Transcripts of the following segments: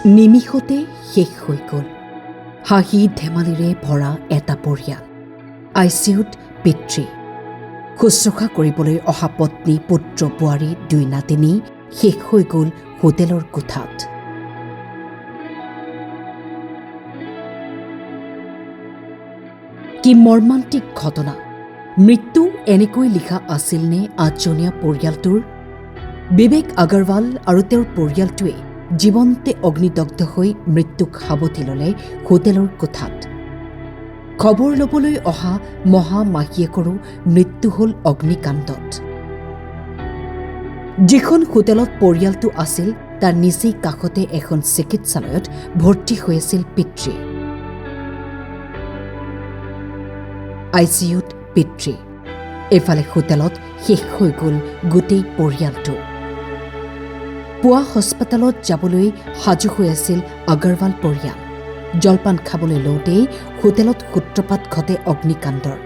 নিমিষতে শেষ হৈ গ'ল হাঁহি ধেমালিৰে ভৰা এটা পৰিয়াল। ICUত পিতৃ, শুশ্ৰূষা কৰিবলৈ অহা পত্নী, পুত্ৰ, বোৱাৰী, 2 নাতিনী শেষ হৈ গ'ল হোটেলৰ কোঠাত। কি মৰ্মান্তিক ঘটনা! মৃত্যু এনেকৈ লিখা আছিল নে আঠজনীয়া পৰিয়ালটোৰ? বিবেক আগৰৱাল আৰু তেওঁৰ পৰিয়ালটোৱে জীৱন্তে অগ্নিদগ্ধ হৈ মৃত্যুক সাৱটি ল'লে হোটেলৰ কোঠাত। খবৰ ল'বলৈ অহা মহামাহীয়েকৰো মৃত্যু হ'ল অগ্নিকাণ্ডত। যিখন হোটেলত পৰিয়ালটো আছিল তাৰ নিচেই কাষতে এখন চিকিৎসালয়ত ভৰ্তি হৈ আছিল পিতৃ। ICUত পিতৃ, এফালে হোটেলত শেষ হৈ গ'ল গোটেই পৰিয়ালটো। পুৱা হস্পিটেলত যাবলৈ সাজু হৈ আছিল আগৰৱাল পৰিয়াল। জলপান খাবলৈ লওঁতেই হোটেলত সূত্ৰপাত ঘটে অগ্নিকাণ্ডৰ।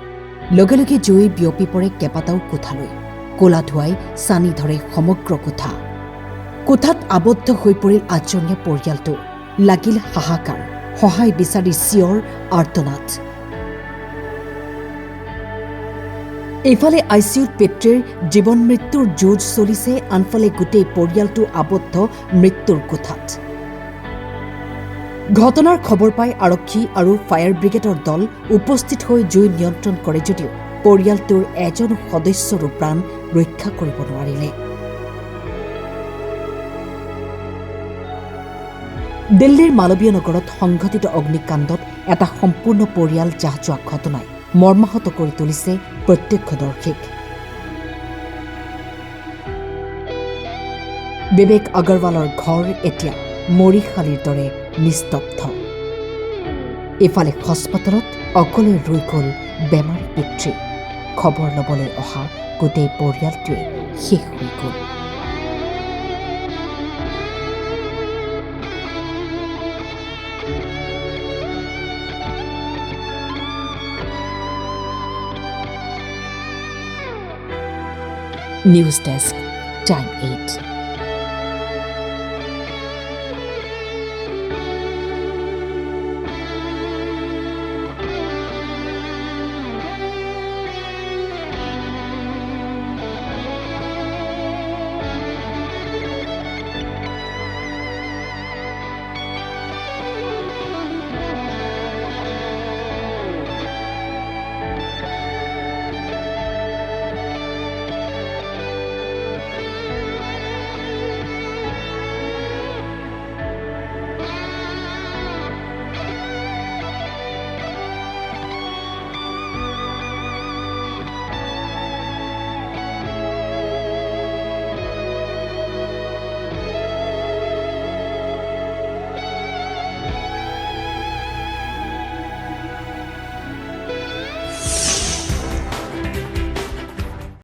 লগে লগে জুই বিয়পি পৰে কেইবাটাও কোঠালৈ। ক'লা ধোঁৱাই চানি ধৰে সমগ্ৰ কোঠা। কোঠাত আবদ্ধ হৈ পৰিল আঠজনীয়া পৰিয়ালটো। লাগিল হাহাকাৰ, সহায় বিচাৰি চিঞৰ আৰ্তনাদ। এইফালে ICUত পিতৃৰ জীৱন মৃত্যুৰ যুঁজ চলিছে, আনফালে গোটেই পৰিয়ালটো আবদ্ধ মৃত্যুৰ কোঠাত। ঘটনাৰ খবৰ পাই আৰক্ষী আৰু ফায়াৰ ব্ৰিগেডৰ দল উপস্থিত হৈ জুই নিয়ন্ত্ৰণ কৰে যদিও পৰিয়ালটোৰ এজন সদস্যৰো প্ৰাণ ৰক্ষা কৰিব নোৱাৰিলে। দিল্লীৰ মালৱীয় নগৰত সংঘটিত অগ্নিকাণ্ডত এটা সম্পূৰ্ণ পৰিয়াল জাহ যোৱা ঘটনাই মৰ্মাহত কৰি তুলিছে প্ৰত্যক্ষদৰ্শীক। বিবেক আগৰৱালৰ ঘৰ এতিয়া মৰিশালীৰ দৰে নিস্তব্ধ। ইফালে হস্পিটেলত অকলে ৰৈ গ'ল বেমাৰী পিতৃ। খবৰ ল'বলৈ অহা গোটেই পৰিয়ালটোৱে শেষ হৈ গ'ল। News desk, time 8।